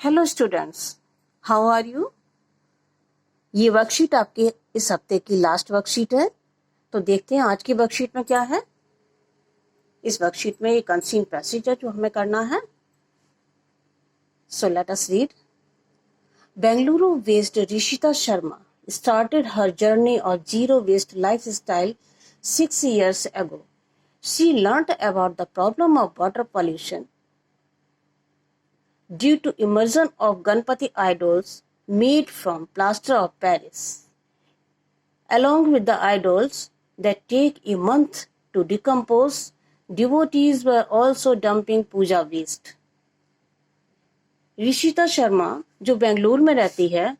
Hello students, how are you. ये worksheet आपके इस हफ्ते की लास्ट वर्कशीट है। तो देखते हैं आज की वर्कशीट में क्या है। इस वर्कशीट में एक अनसीन पैसेज है जो हमें करना है। So let us read. Bengaluru based Rishita Sharma started her journey of zero waste lifestyle 6 years ago. She learnt about the problem of water pollution due to immersion of Ganpati idols made from plaster of Paris. Along with the idols that take a month to decompose, devotees were also dumping puja waste. Rishita Sharma जो बेंगलुरु में रहती है,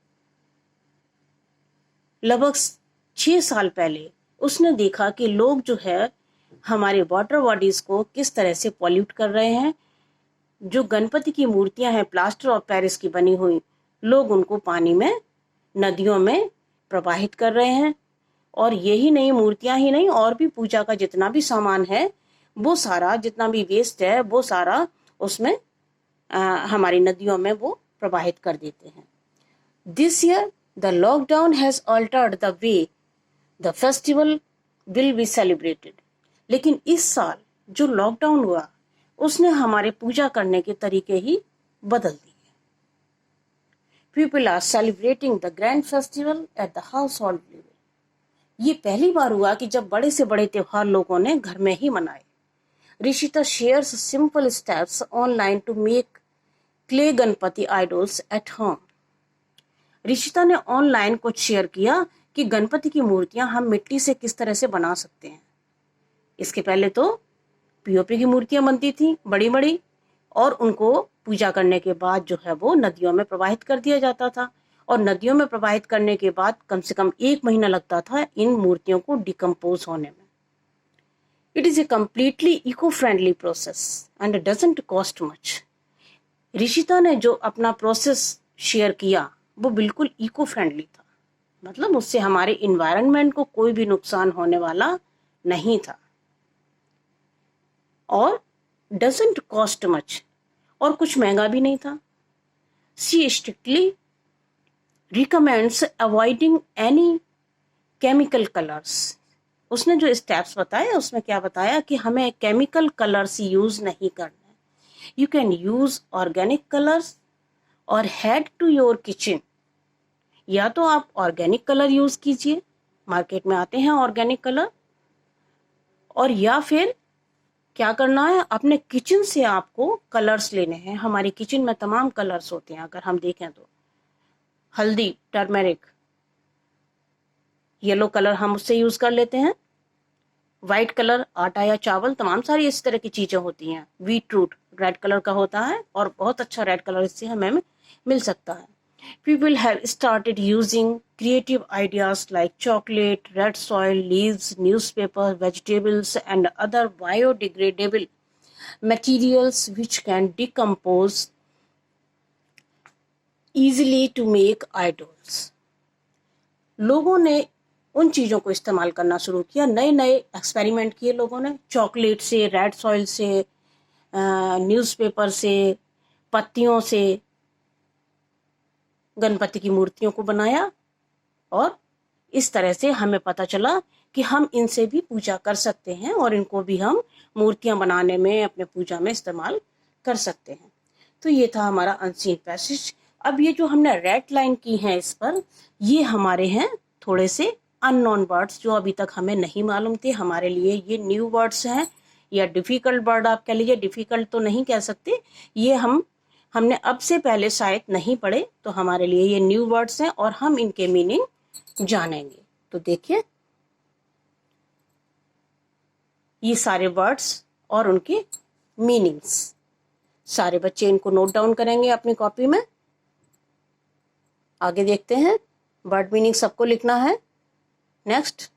लगभग 6 साल पहले उसने देखा कि लोग जो है हमारे वाटर बॉडीज को किस तरह से पॉल्यूट कर रहे हैं। जो गणपति की मूर्तियां हैं प्लास्टर ऑफ पेरिस की बनी हुई, लोग उनको पानी में, नदियों में प्रवाहित कर रहे हैं। और यही नहीं, मूर्तियां ही नहीं, और भी पूजा का जितना भी सामान है वो सारा, जितना भी वेस्ट है वो सारा उसमें हमारी नदियों में वो प्रवाहित कर देते हैं। This year the lockdown has Altered the way the festival will be celebrated. लेकिन इस साल जो लॉकडाउन हुआ उसने हमारे पूजा करने के तरीके ही बदल दिए। People are celebrating the grand festival at the household level. ये पहली बार हुआ कि जब बड़े से बड़े त्योहार लोगों ने घर में ही मनाए। Rishita shares simple steps online to make clay Ganpati idols at home. Rishita ने ऑनलाइन कुछ शेयर किया कि गणपति की मूर्तियां हम मिट्टी से किस तरह से बना सकते हैं। इसके पहले तो पीओपी की मूर्तियां बनती थी बड़ी बड़ी, और उनको पूजा करने के बाद जो है वो नदियों में प्रवाहित कर दिया जाता था। और नदियों में प्रवाहित करने के बाद कम से कम 1 महीना लगता था इन मूर्तियों को डिकम्पोज होने में। It is a completely eco friendly process and doesn't cost much. Rishita ने जो अपना प्रोसेस शेयर किया वो बिल्कुल इको फ्रेंडली था, मतलब उससे हमारे इन्वायरमेंट को कोई भी नुकसान होने वाला नहीं था। और डजंट कॉस्ट मच, और कुछ महंगा भी नहीं था। She strictly recommends avoiding any chemical colours. उसने जो स्टेप्स बताए उसमें क्या बताया कि हमें केमिकल कलर्स यूज नहीं करना है। You can use organic colours और हेड टू योर किचन। या तो आप ऑर्गेनिक कलर यूज कीजिए, मार्केट में आते हैं ऑर्गेनिक कलर, और या फिर क्या करना है, अपने किचन से आपको कलर्स लेने हैं। हमारी किचन में तमाम कलर्स होते हैं, अगर हम देखें तो हल्दी, टर्मेरिक, येलो कलर हम उससे यूज कर लेते हैं, व्हाइट कलर आटा या चावल, तमाम सारी इस तरह की चीजें होती हैं। बीट रूट रेड कलर का होता है और बहुत अच्छा रेड कलर इससे हमें मिल सकता है। People have started using creative ideas like chocolate, red soil, leaves, newspaper, vegetables, and other biodegradable materials which can decompose easily to make idols. लोगों ने उन चीज़ों को इस्तेमाल करना शुरू किया, नए नए एक्सपेरिमेंट किए लोगों ने। चॉकलेट से, रेड सॉइल से, न्यूज़पेपर से, पत्तियों से गणपति की मूर्तियों को बनाया, और इस तरह से हमें पता चला कि हम इनसे भी पूजा कर सकते हैं और इनको भी हम मूर्तियां बनाने में, अपने पूजा में इस्तेमाल कर सकते हैं। तो ये था हमारा अनसीन पैसेज। अब ये जो हमने रेड लाइन की है इस पर, ये हमारे हैं थोड़े से अननोन वर्ड्स जो अभी तक हमें नहीं मालूम थे। हमारे लिए ये न्यू वर्ड्स हैं, या डिफिकल्ट वर्ड आप कह लीजिए। डिफिकल्ट तो नहीं कह सकते, ये हमने अब से पहले शायद नहीं पढ़े, तो हमारे लिए ये न्यू वर्ड्स हैं और हम इनके मीनिंग जानेंगे। तो देखिए ये सारे वर्ड्स और उनके मीनिंग्स, सारे बच्चे इनको नोट डाउन करेंगे अपनी कॉपी में। आगे देखते हैं, वर्ड मीनिंग सबको लिखना है। नेक्स्ट,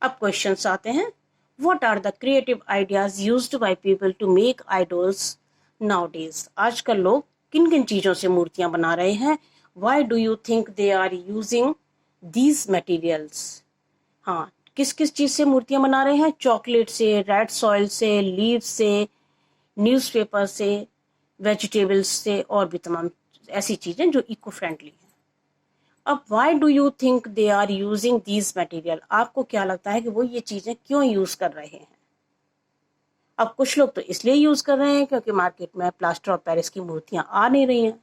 अब क्वेश्चंस आते हैं। What are the creative ideas used by people to make idols nowadays. आजकल लोग किन किन चीजों से मूर्तियां बना रहे हैं। Why do you think they are using these materials. हाँ, किस किस चीज से मूर्तियां बना रहे हैं। चॉकलेट से, रेड सॉइल से, लीव से, न्यूज़पेपर से, वेजिटेबल्स से और भी तमाम ऐसी चीज़ें जो इको फ्रेंडली हैं। अब why do you think they are using these material, आपको क्या लगता है कि वो ये चीज़ें क्यों यूज़ कर रहे हैं? अब कुछ लोग तो इसलिए यूज़ कर रहे हैं क्योंकि मार्केट में प्लास्टर ऑफ पेरिस की मूर्तियां आ नहीं रही हैं,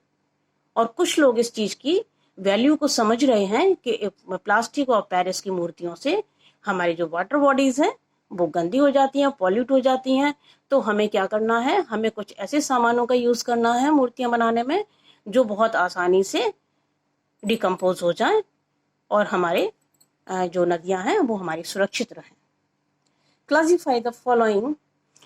और कुछ लोग इस चीज़ की वैल्यू को समझ रहे हैं कि प्लास्टिक और पेरिस की मूर्तियों से हमारी जो वाटर बॉडीज हैं वो गंदी हो जाती हैं, पॉल्यूट हो जाती हैं। तो हमें क्या करना है, हमें कुछ ऐसे सामानों का यूज़ करना है मूर्तियां बनाने में जो बहुत आसानी से डिकम्पोज हो जाएं और हमारे जो नदियां हैं वो हमारी सुरक्षित रहें। Classify the following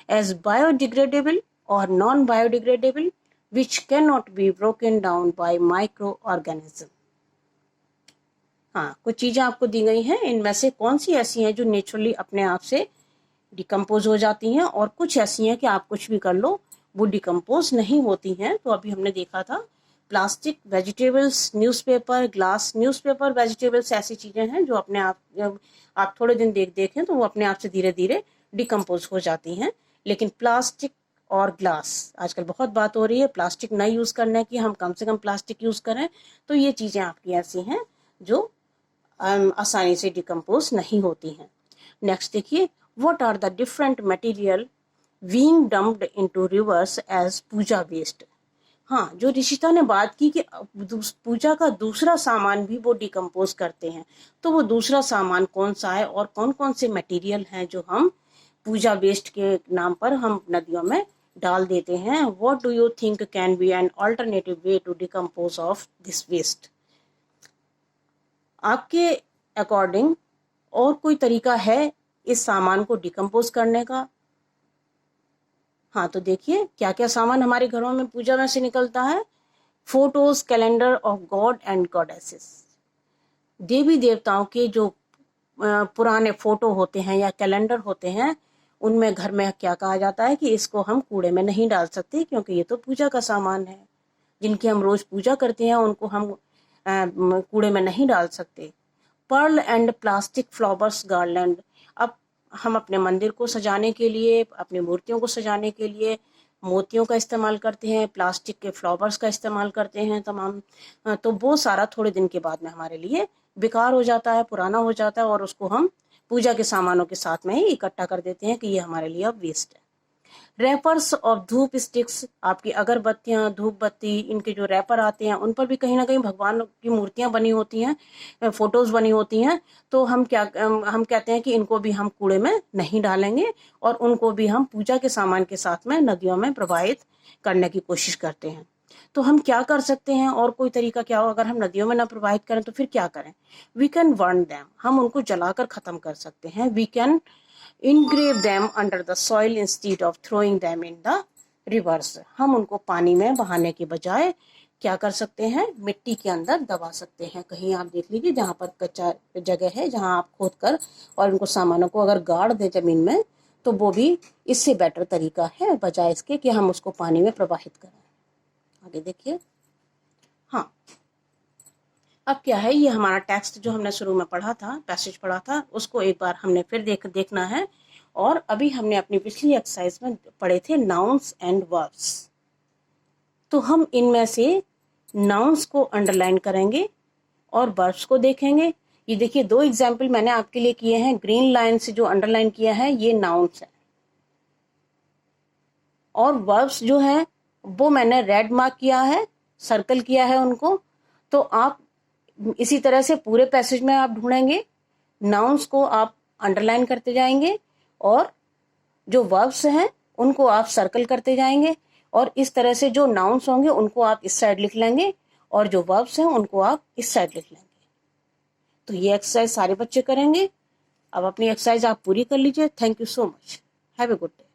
as biodegradable or non-biodegradable which cannot be broken down by microorganism। हाँ, कुछ चीज़ें आपको दी गई हैं, इनमें से कौन सी ऐसी हैं जो नेचुरली अपने आप से डिकम्पोज हो जाती हैं और कुछ ऐसी हैं कि आप कुछ भी कर लो वो डिकम्पोज नहीं होती हैं। तो अभी हमने देखा था plastic, vegetables, newspaper, glass. Newspaper, vegetables ऐसी चीज़ें हैं जो अपने आप थोड़े दिन देखें तो वो अपने आप से धीरे धीरे डिकम्पोज हो जाती हैं। लेकिन प्लास्टिक और ग्लास, आजकल बहुत बात हो रही है प्लास्टिक ना यूज़ करने की, हम कम से कम प्लास्टिक यूज़ करें। तो ये चीज़ें आपकी ऐसी हैं जो आसानी से डिकम्पोज नहीं होती हैं। नेक्स्ट देखिए, what are the different material being dumped into rivers as puja waste. हाँ, जो ऋषिता ने बात की कि पूजा का दूसरा सामान भी वो डिकम्पोज करते हैं, तो वो दूसरा सामान कौन सा है और कौन कौन से मटेरियल हैं जो हम पूजा वेस्ट के नाम पर हम नदियों में डाल देते हैं। What do you think can be an alternative way to decompose of this waste. आपके अकॉर्डिंग और कोई तरीका है इस सामान को डिकम्पोज करने का? हाँ, तो देखिए क्या क्या सामान हमारे घरों में पूजा में से निकलता है। Photos, calendar of god and goddesses. देवी देवताओं के जो पुराने फोटो होते हैं या कैलेंडर होते हैं, उनमें घर में क्या कहा जाता है कि इसको हम कूड़े में नहीं डाल सकते क्योंकि ये तो पूजा का सामान है। जिनकी हम रोज पूजा करते हैं उनको हम कूड़े में नहीं डाल सकते। Perl and plastic flowers garland. अब हम अपने मंदिर को सजाने के लिए, अपनी मूर्तियों को सजाने के लिए मोतियों का इस्तेमाल करते हैं, प्लास्टिक के फ्लावर्स का इस्तेमाल करते हैं तमाम। तो वो सारा थोड़े दिन के बाद में हमारे लिए बेकार हो जाता है, पुराना हो जाता है और उसको हम पूजा के सामानों के साथ में ही इकट्ठा कर देते हैं कि ये हमारे लिए अब वेस्ट है। रैपर्स और धूप स्टिक्स, आपकी अगरबत्तियां, धूप बत्ती, इनके जो रैपर आते हैं उन पर भी कहीं ना कहीं भगवान की मूर्तियां बनी होती हैं, फोटोज बनी होती हैं। तो हम कहते हैं कि इनको भी हम कूड़े में नहीं डालेंगे और उनको भी हम पूजा के सामान के साथ में नदियों में प्रवाहित करने की कोशिश करते हैं। तो हम क्या कर सकते हैं और कोई तरीका क्या हो? अगर हम नदियों में ना प्रवाहित करें तो फिर क्या करें? वी कैन बर्न दैम, हम उनको जलाकर खत्म कर सकते हैं। We can engrave them under the soil instead of throwing them in the rivers। हम उनको पानी में बहाने के बजाय क्या कर सकते हैं, मिट्टी के अंदर दबा सकते हैं। कहीं आप देख लीजिए जहाँ पर कच्चा जगह है, जहाँ आप खोद कर और उनको सामानों को अगर गाड़ दें जमीन में, तो वो भी इससे बेटर तरीका है बजाय इसके कि हम उसको पानी में प्रवाहित करें। आगे देखिए। हाँ, अब क्या है, ये हमारा टेक्स्ट जो हमने शुरू में पढ़ा था, पैसेज पढ़ा था, उसको एक बार हमने फिर देखना है। और अभी हमने अपनी पिछली एक्सरसाइज में पढ़े थे नाउन्स एंड वर्ब्स। तो हम इनमें से नाउन्स को अंडरलाइन करेंगे और वर्ब्स को देखेंगे। ये देखिए 2 एग्जाम्पल मैंने आपके लिए किए हैं। ग्रीन लाइन से जो अंडरलाइन किया है ये नाउन्स है और वर्ब्स जो है वो मैंने रेड मार्क किया है, सर्कल किया है उनको। तो आप इसी तरह से पूरे पैसेज में आप ढूंढेंगे, नाउन्स को आप अंडरलाइन करते जाएंगे और जो वर्ब्स हैं उनको आप सर्कल करते जाएंगे और इस तरह से जो नाउन्स होंगे उनको आप इस साइड लिख लेंगे और जो वर्ब्स हैं उनको आप इस साइड लिख लेंगे। तो ये एक्सरसाइज सारे बच्चे करेंगे। अब अपनी एक्सरसाइज आप पूरी कर लीजिए। Thank you so much. Have a good day.